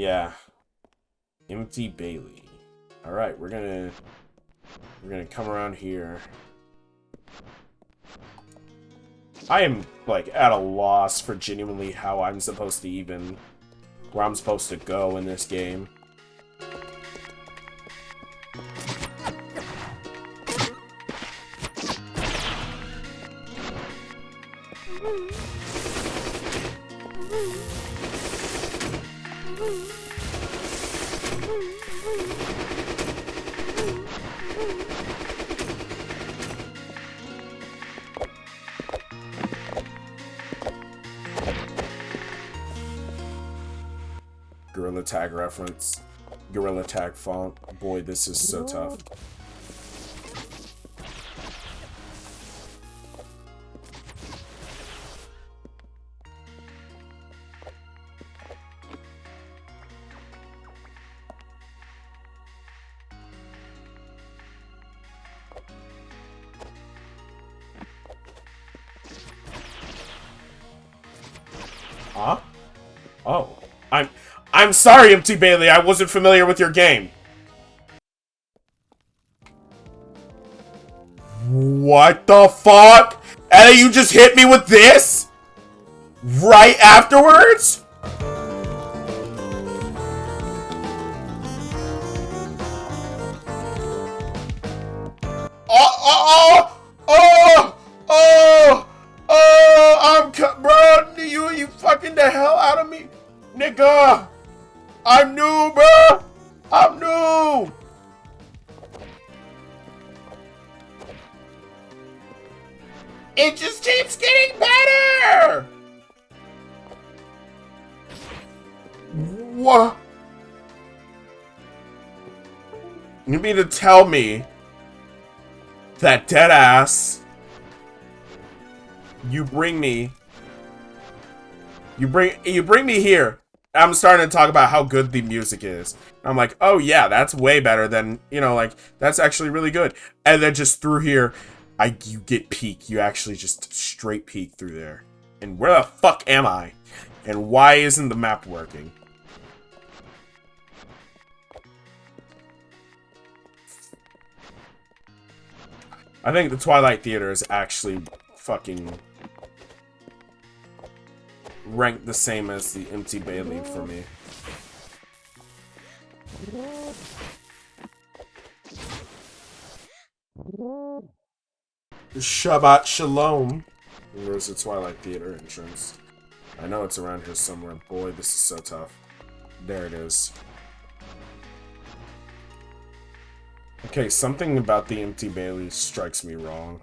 Yeah. Empty Bailey. Alright, we're gonna come around here. I am, like, at a loss for genuinely how I'm supposed to even... where I'm supposed to go in this game. Gorilla Tag reference. Gorilla Tag font. Boy, this is so tough. Huh? Oh. I'm sorry, Empty Bailey. I wasn't familiar with your game. What the fuck? And you just hit me with this? Right afterwards? Bro, you fucking the hell out of me, nigga. I'm new, bro. I'm new. It just keeps getting better. What? You mean to tell me that dead ass you bring me here. I'm starting to talk about how good the music is. I'm like, oh yeah, that's way better than, you know, like, that's actually really good. And then just through here, you get peek. You actually just straight peek through there. And where the fuck am I? And why isn't the map working? I think the Twilight Theater is actually fucking ranked the same as the Empty Bailey for me. Shabbat Shalom. Where's the Twilight Theater entrance? I know it's around here somewhere. Boy, this is so tough. There it is. Okay, something about the Empty Bailey strikes me wrong.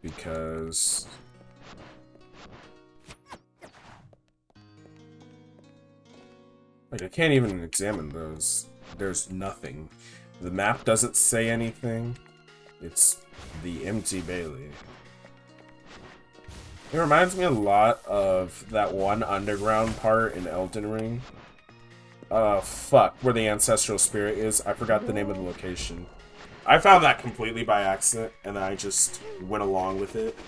Because... like, I can't even examine those. There's nothing. The map doesn't say anything. It's the Empty Bailey. It reminds me a lot of that one underground part in Elden Ring. Fuck, where the Ancestral Spirit is. I forgot the name of the location. I found that completely by accident, and I just went along with it.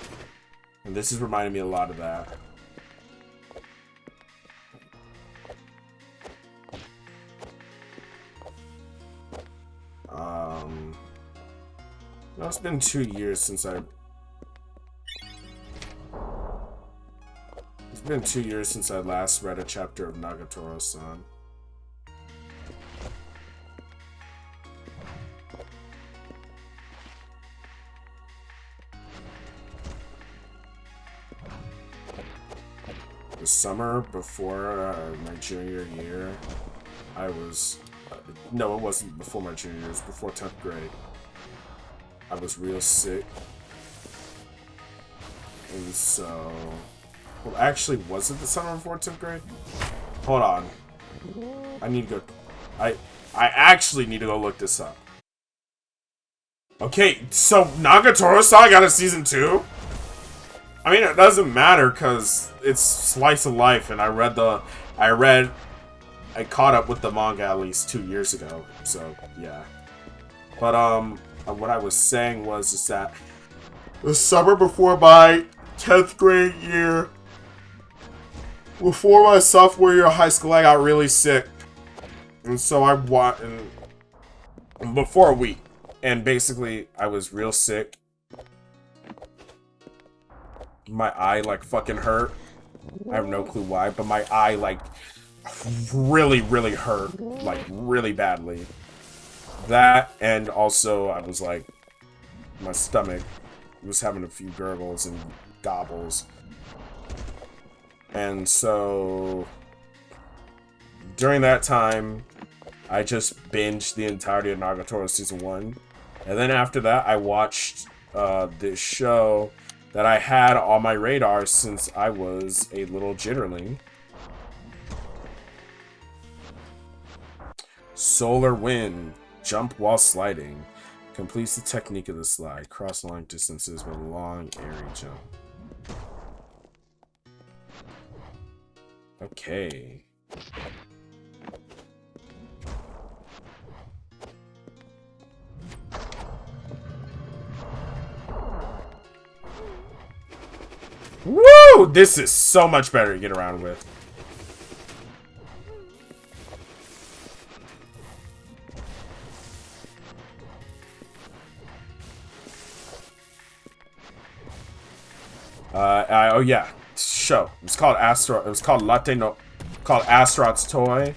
And this is reminding me a lot of that. No, it's been 2 years since I... It's been 2 years since I last read a chapter of Nagatoro-san. The summer before my junior year, I was... no, it wasn't before my junior year, it was before 10th grade. I was real sick. And so... well, actually, was it the summer before 10th grade? Hold on. I need to go... I actually need to go look this up. Okay, so Nagatoro-san got a season 2? I mean, it doesn't matter, because it's slice of life, and I caught up with the manga at least 2 years ago, so, yeah. But, what I was saying was, is that the summer before my 10th grade year. Before my sophomore year of high school, I got really sick. And so I watched... Before a week. And basically, I was real sick. My eye, like, fucking hurt. I have no clue why, but my eye, like, really, really hurt. Like, really badly. That, and also, I was, like, my stomach was having a few gurgles and gobbles. And so, during that time, I just binged the entirety of Nagatoro Season 1. And then after that, I watched this show that I had on my radar since I was a little jitterling. Solar Wind. Jump while sliding. Completes the technique of the slide. Cross long distances with a long, airy jump. Okay. Woo! This is so much better to get around with. Oh yeah, show. It was called Lotte no, called Astaroth's Toy,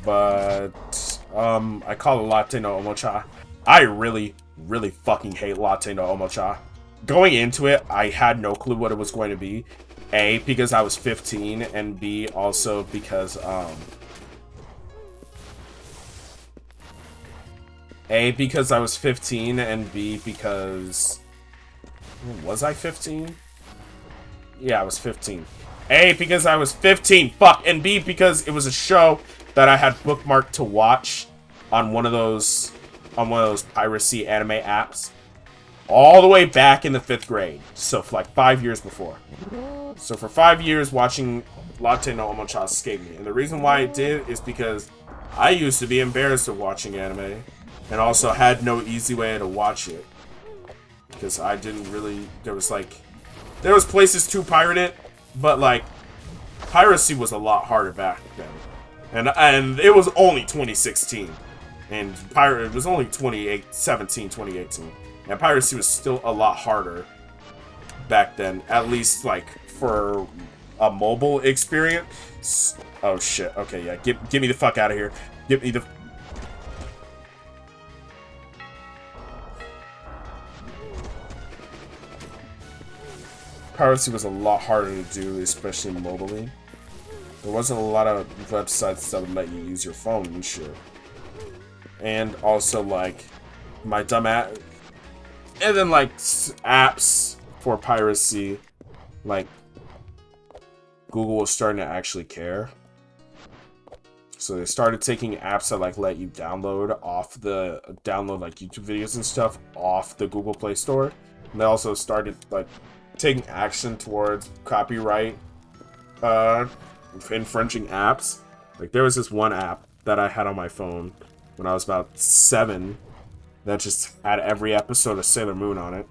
but I call it Lotte no Omocha. I really, really fucking hate Lotte no Omocha. Going into it, I had no clue what it was going to be. A, because I was 15, and B, also because A, because I was 15, and B, because... Was I 15? Yeah, I was 15. A, because I was 15, fuck! And B, because it was a show that I had bookmarked to watch on one of those piracy anime apps. All the way back in the 5th grade. So, for like 5 years before. So, for 5 years, watching Lotte no Omocha escaped me. And the reason why it did is because I used to be embarrassed of watching anime. And also had no easy way to watch it. Because I didn't really... There was places to pirate it. But, like, piracy was a lot harder back then. And it was only 2016. And it was only 2017, 2018. And piracy was still a lot harder back then, at least, like, for a mobile experience. Oh, shit. Okay, yeah. Get me the fuck out of here. Get me the... Piracy was a lot harder to do, especially mobily. There wasn't a lot of websites that would let you use your phone and shit. And also, like, my dumb ass... And then, like, apps for piracy, like, Google was starting to actually care. So they started taking apps that, like, let you download, like, YouTube videos and stuff off the Google Play Store. And they also started, like, taking action towards copyright, infringing apps. Like, there was this one app that I had on my phone when I was about 7, that just had every episode of Sailor Moon on it.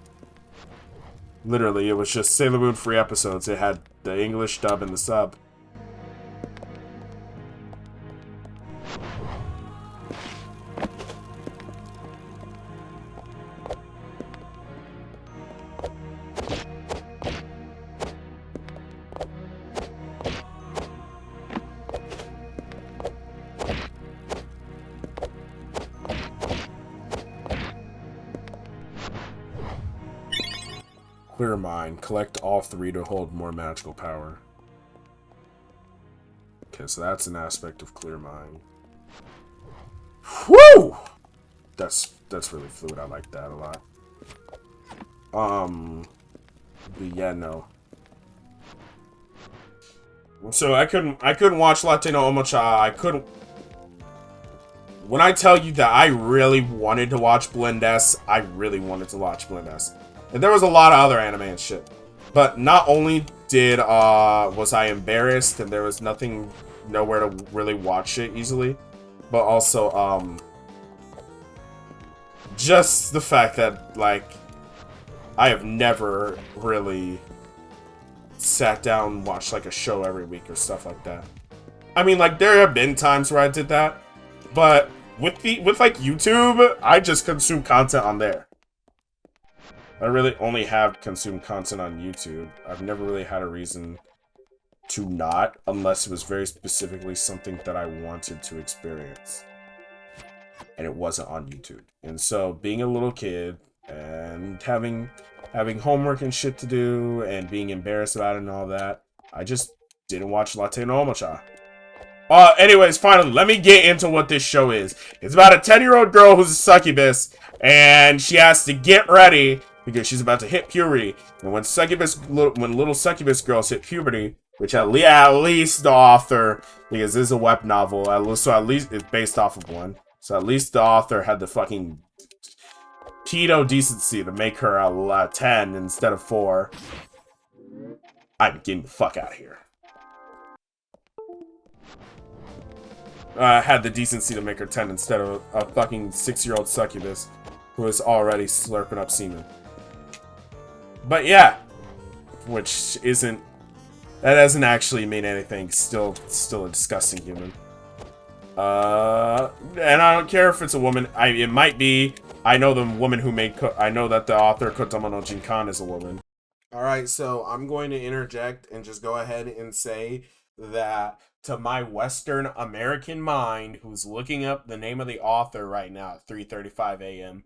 Literally, it was just Sailor Moon free episodes. It had the English dub and the sub. Clear Mind. Collect all 3 to hold more magical power. Okay, so that's an aspect of Clear Mind. Woo! That's really fluid. I like that a lot. But yeah, no. So I couldn't watch Lotte no Omocha. I couldn't. When I tell you that I really wanted to watch Blend S, I really wanted to watch Blend S. And there was a lot of other anime and shit. But not only was I embarrassed and there was nowhere to really watch it easily, but also, just the fact that, like, I have never really sat down and watched like a show every week or stuff like that. I mean, like, there have been times where I did that, but with like YouTube, I just consume content on there. I really only have consumed content on YouTube. I've never really had a reason to not, unless it was very specifically something that I wanted to experience. And it wasn't on YouTube. And so, being a little kid, and having homework and shit to do, and being embarrassed about it and all that, I just didn't watch Lotte and Omocha. Anyways, finally, let me get into what this show is. It's about a 10-year-old girl who's a succubus, and she has to get ready because she's about to hit puberty. And when little succubus girls hit puberty, which at least the author, because this is a web novel, so at least it's based off of one. So at least the author had the fucking pedo decency to make her a 10 instead of 4. I'm getting the fuck out of here. Had the decency to make her 10 instead of a fucking 6-year-old succubus who is already slurping up semen. But yeah, which isn't, that doesn't actually mean anything. Still a disgusting human. And I don't care if it's a woman. It might be. I know the woman who made. I know that the author Kotomo no Jinkan is a woman. All right, so I'm going to interject and just go ahead and say that to my Western American mind, who's looking up the name of the author right now at 3:35 a.m.,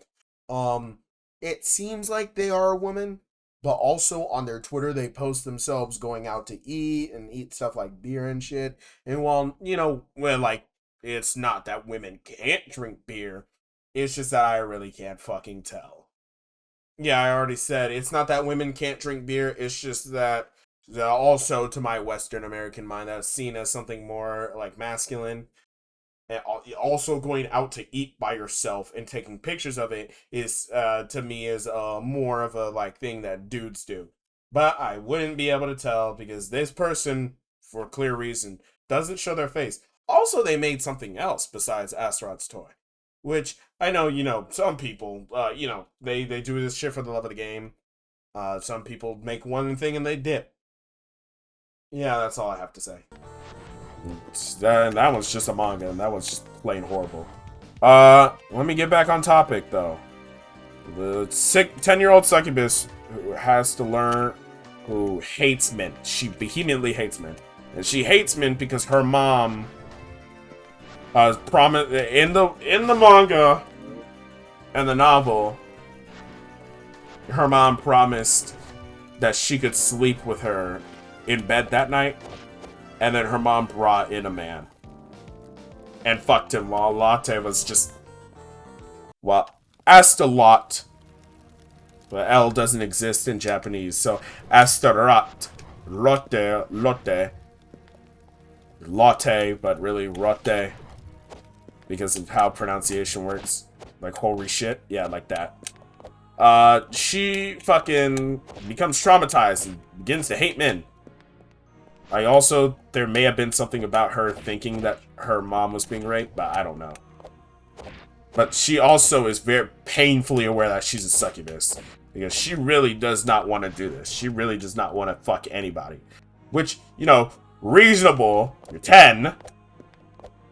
it seems like they are a woman. But also on their Twitter, they post themselves going out to eat and eat stuff like beer and shit. And while, like, it's not that women can't drink beer, it's just that I really can't fucking tell. Yeah, I already said, it's not that women can't drink beer, it's just that also to my Western American mind, that's seen as something more, like, masculine. And also going out to eat by yourself and taking pictures of it is, to me, is more of a, like, thing that dudes do. But I wouldn't be able to tell because this person, for clear reason, doesn't show their face. Also, they made something else besides Astaroth's toy. Which, I know, some people, they do this shit for the love of the game. Some people make one thing and they dip. Yeah, that's all I have to say. That one's just a manga, and that one's just plain horrible. Let me get back on topic, though. The 10-year-old succubus who hates men. She vehemently hates men. And she hates men because her mom promised in the manga and the novel, her mom promised that she could sleep with her in bed that night. And then her mom brought in a man. And fucked him while Lotte was just... Well, Astaroth. But L doesn't exist in Japanese, so Astaroth. Lotte. Lotte, but really Rotte. Because of how pronunciation works. Like, holy shit. Yeah, like that. She fucking becomes traumatized and begins to hate men. There may have been something about her thinking that her mom was being raped, but I don't know. But she also is very painfully aware that she's a succubus. Because she really does not want to do this. She really does not want to fuck anybody. Which, reasonable. You're 10.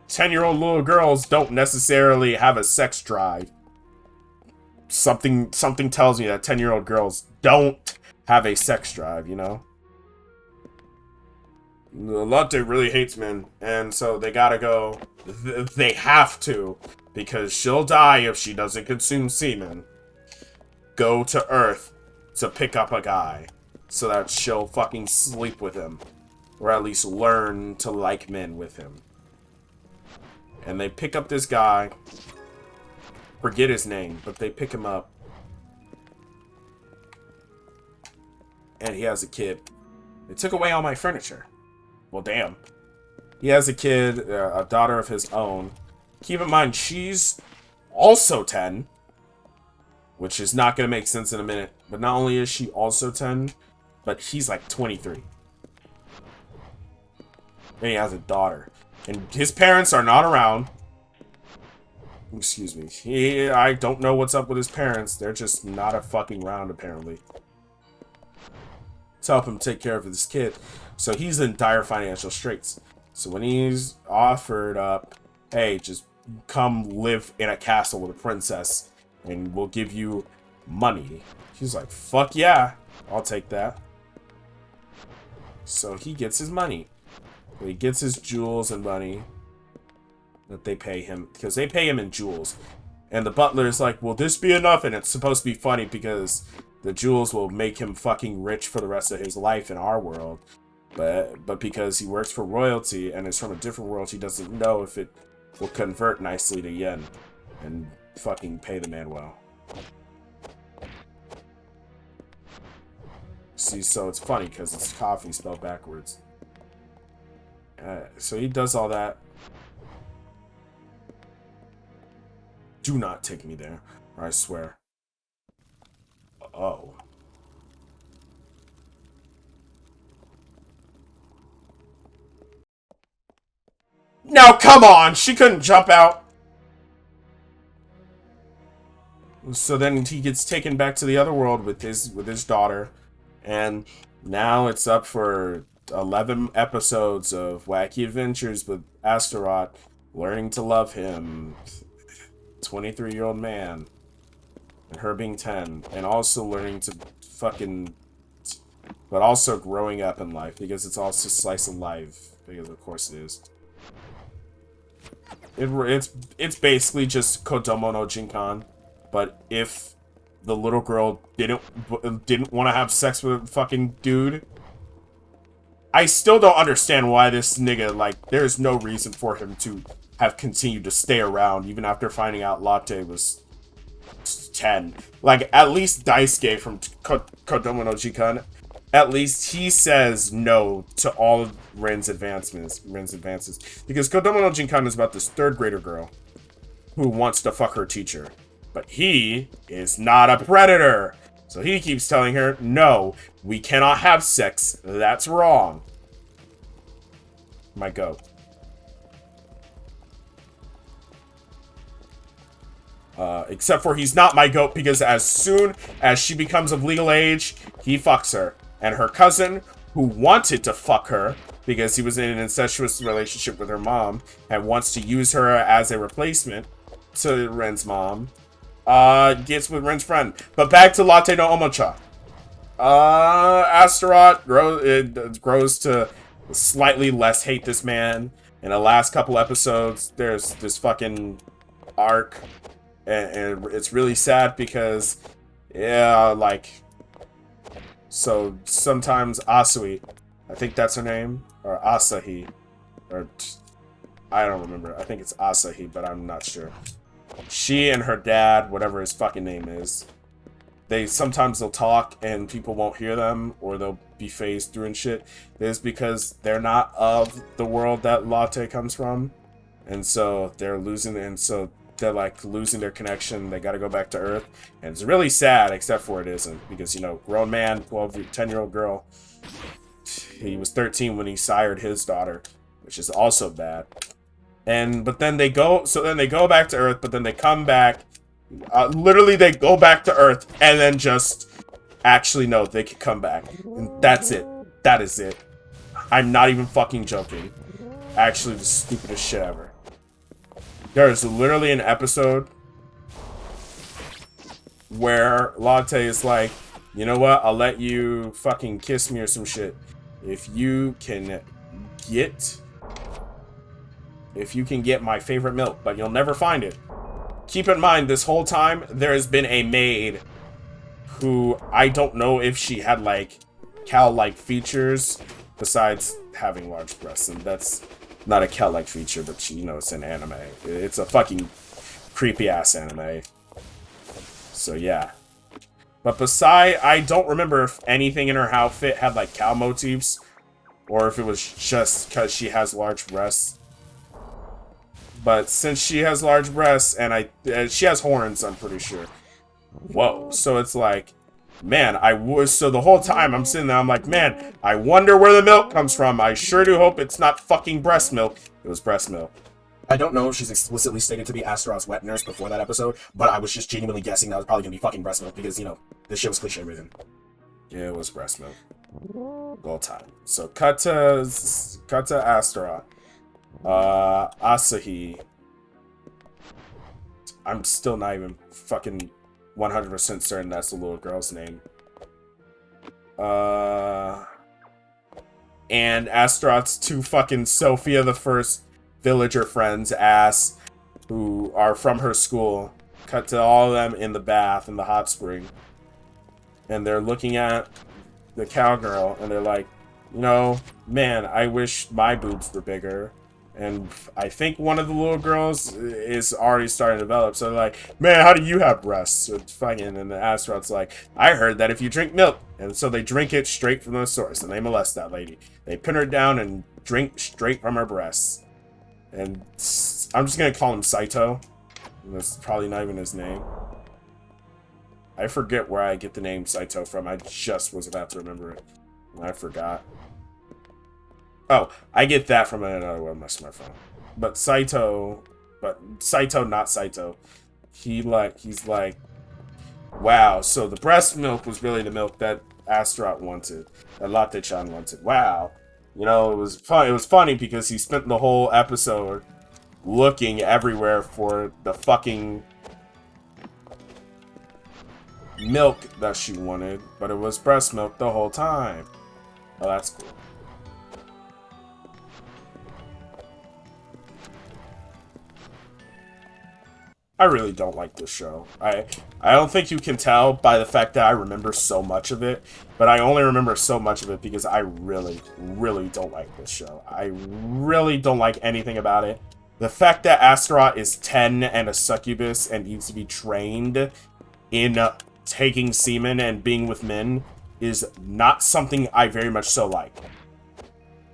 10-year-old little girls don't necessarily have a sex drive. Something tells me that 10-year-old girls don't have a sex drive, Lotte really hates men, and so they gotta go. They have to, because she'll die if she doesn't consume semen. Go to Earth to pick up a guy, so that she'll fucking sleep with him. Or at least learn to like men with him. And they pick up this guy. Forget his name, but they pick him up. And he has a kid. They took away all my furniture. Well, damn. He has a kid, a daughter of his own. Keep in mind, she's also 10. Which is not going to make sense in a minute. But not only is she also 10, but he's like 23. And he has a daughter. And his parents are not around. Excuse me. I don't know what's up with his parents. They're just not a fucking round, apparently. to help him take care of this kid. So he's in dire financial straits. So when he's offered up, hey, just come live in a castle with a princess and we'll give you money. He's like, fuck yeah, I'll take that. So he gets his money. He gets his jewels and money that they pay him, because they pay him in jewels. And the butler is like, will this be enough? And it's supposed to be funny because the jewels will make him fucking rich for the rest of his life in our world. But because he works for royalty and is from a different world, he doesn't know if it will convert nicely to yen and fucking pay the man well. See, so it's funny because it's coffee spelled backwards. So he does all that. Do not take me there, or I swear. Oh. Now, come on! She couldn't jump out! So then he gets taken back to the other world with his daughter. And now it's up for 11 episodes of wacky adventures with Astaroth learning to love him. 23-year-old man. And her being 10. And also learning to fucking... But also growing up in life. Because it's also slice of life. Because of course it is. It's basically just Kodomo no Jinkan. But if the little girl didn't want to have sex with a fucking dude... I still don't understand why this nigga, like, there's no reason for him to have continued to stay around, even after finding out Lotte was 10. Like, at least Daisuke from Kodomo no Jikan, at least he says no to all of Ren's advances. Because Kodomo no Jinkan is about this 3rd grader girl who wants to fuck her teacher. But he is not a predator. So he keeps telling her, no, we cannot have sex. That's wrong. My goat. Except for he's not my goat because as soon as she becomes of legal age, he fucks her. And her cousin, who wanted to fuck her because he was in an incestuous relationship with her mom and wants to use her as a replacement to Ren's mom, gets with Ren's friend. But back to Lotte no Omocha. Astaroth grows to slightly less hate this man. In the last couple episodes, there's this fucking arc. And it's really sad because, yeah, like... So, sometimes Asui, I think that's her name, or Asahi, or... I don't remember. I think it's Asahi, but I'm not sure. She and her dad, whatever his fucking name is, sometimes they'll talk and people won't hear them, or they'll be phased through and shit. This is because they're not of the world that Lotte comes from, and so they're losing their connection. They gotta go back to Earth, and it's really sad, except for it isn't, because, you know, grown man, 10-year-old girl, he was 13 when he sired his daughter, which is also bad. But then they go back to Earth, but then they come back. Literally, they go back to Earth, and then just actually no, they can come back. And that's it. That is it. I'm not even fucking joking. Actually, the stupidest shit ever. There's literally an episode where Lotte is like, you know what? I'll let you fucking kiss me or some shit if you can get my favorite milk, but you'll never find it. Keep in mind, this whole time, there has been a maid who, I don't know if she had, like, cow-like features, besides having large breasts, and that's not a cow-like feature, but, you know, it's an anime. It's a fucking creepy-ass anime. So, yeah. But beside, I don't remember if anything in her outfit had, like, cow motifs, or if it was just because she has large breasts. But since she has large breasts, and she has horns, I'm pretty sure. Whoa. So it's like, man, so the whole time I'm sitting there, I'm like, man, I wonder where the milk comes from. I sure do hope it's not fucking breast milk. It was breast milk. I don't know if she's explicitly stated to be Astaroth's wet nurse before that episode, but I was just genuinely guessing that was probably going to be fucking breast milk because, you know, this shit was cliche written. Yeah, it was breast milk. Goal time. So cut to Astaroth. Asahi. I'm still not even fucking 100% certain that's the little girl's name. And Astaroth's two fucking Sophia the First villager friends, who are from her school. Cut to all of them in the bath, in the hot spring. And they're looking at the cowgirl, and they're like, you know, man, I wish my boobs were bigger. And I think one of the little girls is already starting to develop. So they're like, man, how do you have breasts? It's fucking, and the Astaroth's like, I heard that if you drink milk. And so they drink it straight from the source, and they molest that lady. They pin her down and drink straight from her breasts. And I'm just gonna call him Saito. That's probably not even his name. I forget where I get the name Saito from. I just was about to remember it. I forgot. Oh, I get that from another one on my smartphone. But Saito, not Saito. He's like, wow, so the breast milk was really the milk that Astaroth wanted, that Lotte-chan wanted. Wow. You know, it was fun. It was funny because he spent the whole episode looking everywhere for the fucking milk that she wanted, but it was breast milk the whole time. Oh, that's cool. I really don't like this show. I don't think you can tell by the fact that I remember so much of it, but I only remember so much of it because I really, really don't like this show. I really don't like anything about it. The fact that Astaroth is 10 and a succubus and needs to be trained in taking semen and being with men is not something I very much so like.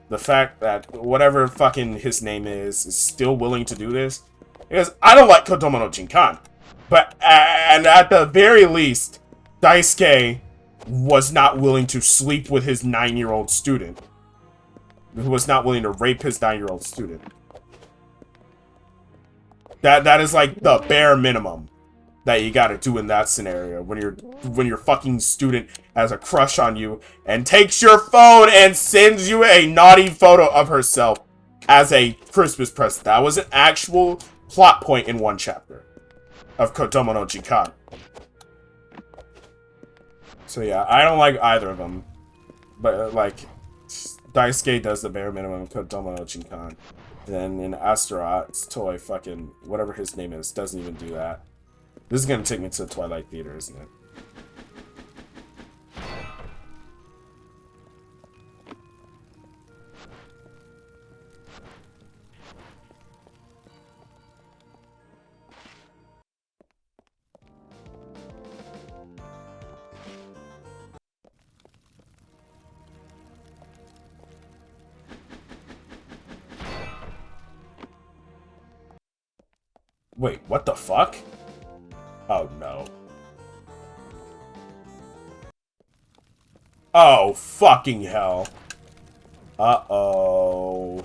The fact that whatever fucking his name is still willing to do this, because I don't like Kodomo no Jinkan, but and at the very least, Daisuke was not willing to sleep with his 9-year-old student. Who was not willing to rape his 9-year-old student. That is like the bare minimum that you gotta do in that scenario when your fucking student has a crush on you and takes your phone and sends you a naughty photo of herself as a Christmas present. That was an actual plot point in one chapter of Kodomo no Jinkan. So yeah, I don't like either of them. But like, Daisuke does the bare minimum of Kodomo no Jinkan. Then in Astaroth's toy, fucking whatever his name is, doesn't even do that. This is gonna take me to the Twilight Theater, isn't it? Wait, what the fuck? Oh no. Oh, fucking hell. Uh-oh.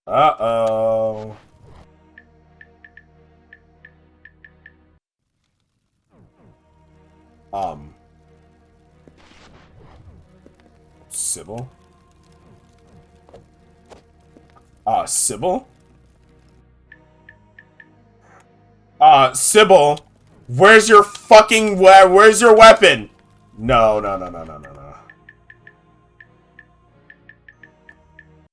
Uh-oh. Sybil? Sybil? Sybil? Where's your fucking where's your weapon? No.